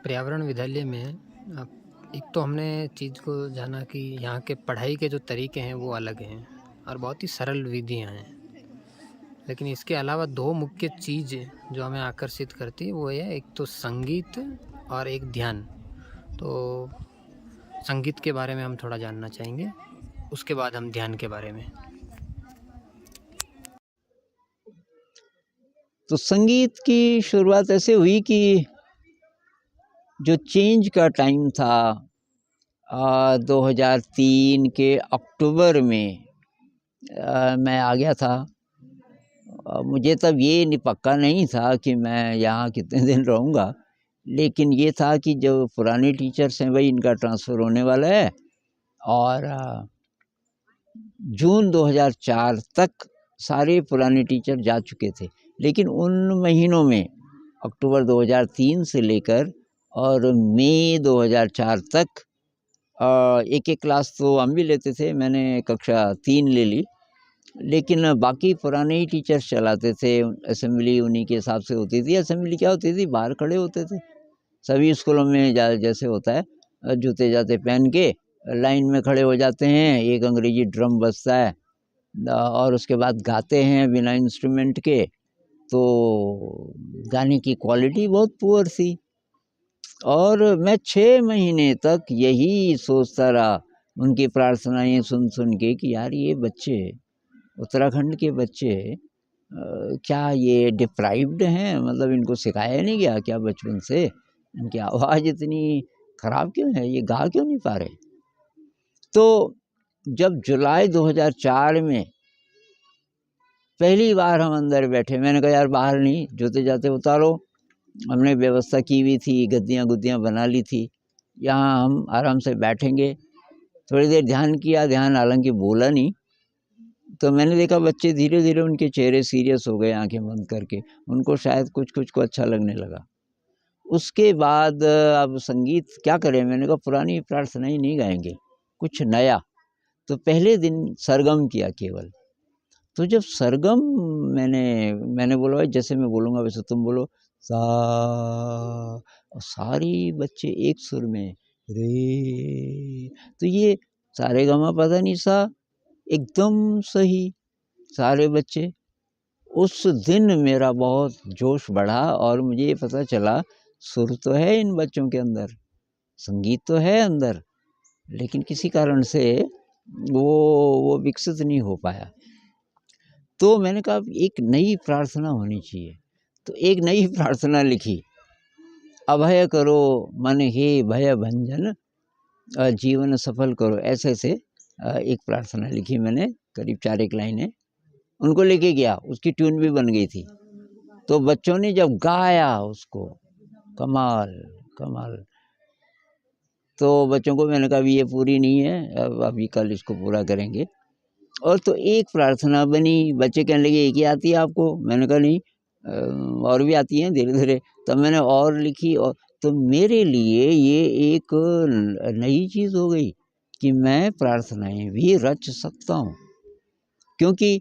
पर्यावरण विद्यालय में एक तो हमने चीज़ को जाना कि यहाँ के पढ़ाई के जो तरीके हैं वो अलग हैं और बहुत ही सरल विधियाँ हैं। लेकिन इसके अलावा 2 मुख्य चीज़ जो हमें आकर्षित करती है वो है एक तो संगीत और एक ध्यान। तो संगीत के बारे में हम थोड़ा जानना चाहेंगे, उसके बाद हम ध्यान के बारे में। तो संगीत की शुरुआत ऐसे हुई कि जो चेंज का टाइम था 2003 के अक्टूबर में मैं आ गया था। मुझे तब ये पक्का नहीं था कि मैं यहाँ कितने दिन रहूँगा, लेकिन ये था कि जो पुराने टीचर्स हैं भाई इनका ट्रांसफ़र होने वाला है और जून 2004 तक सारे पुराने टीचर जा चुके थे। लेकिन उन महीनों में अक्टूबर 2003 से लेकर और मई 2004 तक एक क्लास तो हम भी लेते थे, मैंने कक्षा 3 ले ली, लेकिन बाकी पुराने ही टीचर्स चलाते थे। असेंबली उन्हीं के हिसाब से होती थी। असेंबली क्या होती थी, बाहर खड़े होते थे, सभी स्कूलों में जैसे होता है, जूते जाते पहन के लाइन में खड़े हो जाते हैं, एक अंग्रेजी ड्रम बजता है और उसके बाद गाते हैं बिना इंस्ट्रूमेंट के। तो गाने की क्वालिटी बहुत पुअर थी और मैं 6 महीने तक यही सोचता रहा, उनकी प्रार्थनाएं सुन सुन के कि यार ये बच्चे, उत्तराखंड के बच्चे क्या ये डिप्राइव्ड हैं, मतलब इनको सिखाया नहीं गया क्या बचपन से, इनकी आवाज़ इतनी ख़राब क्यों है, ये गा क्यों नहीं पा रहे। तो जब जुलाई 2004 में पहली बार हम अंदर बैठे, मैंने कहा यार बाहर नहीं, जूते जाते उतारो। हमने व्यवस्था की हुई थी, गद्दियाँ गुद्दियाँ बना ली थी, यहाँ हम आराम से बैठेंगे। थोड़ी देर ध्यान किया, ध्यान हालांकि बोला नहीं, तो मैंने देखा बच्चे धीरे धीरे उनके चेहरे सीरियस हो गए आंखें बंद करके, उनको शायद कुछ को अच्छा लगने लगा। उसके बाद अब संगीत क्या करें, मैंने कहा पुरानी प्रार्थना ही नहीं गाएंगे, कुछ नया। तो पहले दिन सरगम किया केवल। तो जब सरगम मैंने बोला भाई जैसे मैं बोलूँगा वैसे तुम बोलो, सा, और सारी बच्चे एक सुर में रे, तो ये सारे गमा पता नहीं सा एकदम सही सारे बच्चे। उस दिन मेरा बहुत जोश बढ़ा और मुझे ये पता चला सुर तो है इन बच्चों के अंदर, संगीत तो है अंदर, लेकिन किसी कारण से वो विकसित नहीं हो पाया। तो मैंने कहा एक नई प्रार्थना होनी चाहिए, तो एक नई प्रार्थना लिखी, अभय करो मन हे भय भंजन, जीवन सफल करो, ऐसे एक प्रार्थना लिखी मैंने, करीब 4 लाइनें, उनको लेके गया, उसकी ट्यून भी बन गई थी। तो बच्चों ने जब गाया उसको, कमाल कमाल। तो बच्चों को मैंने कहा ये पूरी नहीं है, अब अभी कल इसको पूरा करेंगे। और तो एक प्रार्थना बनी, बच्चे कहने लगे एक ही आती है आपको, मैंने कहा नहीं और भी आती हैं धीरे धीरे। तब मैंने और लिखी, और तो मेरे लिए ये एक नई चीज़ हो गई कि मैं प्रार्थनाएं भी रच सकता हूँ, क्योंकि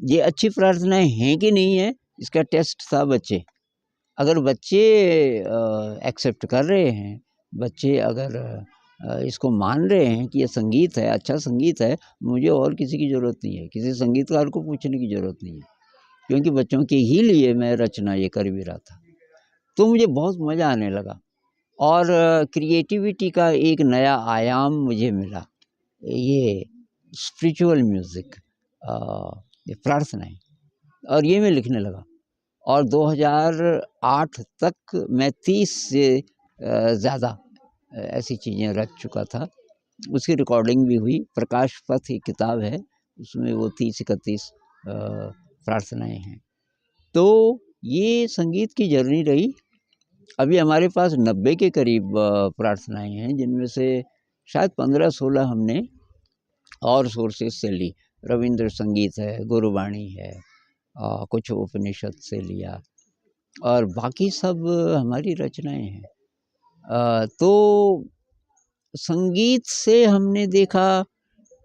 ये अच्छी प्रार्थनाएं हैं कि नहीं है इसका टेस्ट था बच्चे। अगर बच्चे एक्सेप्ट कर रहे हैं, बच्चे अगर इसको मान रहे हैं कि ये संगीत है, अच्छा संगीत है, मुझे और किसी की ज़रूरत नहीं है, किसी संगीतकार को पूछने की ज़रूरत नहीं है, क्योंकि बच्चों के ही लिए मैं रचना ये कर भी रहा था। तो मुझे बहुत मज़ा आने लगा और क्रिएटिविटी का एक नया आयाम मुझे मिला, ये स्पिरिचुअल म्यूज़िक, ये प्रार्थनाएं, और ये मैं लिखने लगा। और 2008 तक मैं 30 से ज़्यादा ऐसी चीज़ें रच चुका था, उसकी रिकॉर्डिंग भी हुई। प्रकाश पथ एक किताब है, उसमें वो 30-31 प्रार्थनाएं हैं। तो ये संगीत की जर्नी रही। अभी हमारे पास 90 के करीब प्रार्थनाएं हैं, जिनमें से शायद 15-16 हमने और सोर्सेज से ली। रविंद्र संगीत है, गुरुवाणी है, कुछ उपनिषद से लिया, और बाकी सब हमारी रचनाएं हैं। तो संगीत से हमने देखा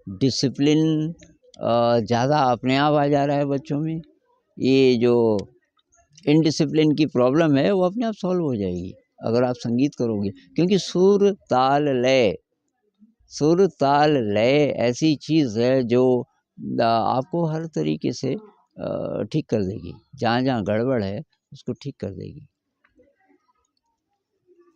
डिसिप्लिन ज़्यादा अपने आप आ जा रहा है बच्चों में। ये जो इनडिसिप्लिन की प्रॉब्लम है वो अपने आप सॉल्व हो जाएगी। अगर आप संगीत करोगे, क्योंकि सुर ताल लय ऐसी चीज़ है जो आपको हर तरीके से ठीक कर देगी, जहाँ जहाँ गड़बड़ है उसको ठीक कर देगी।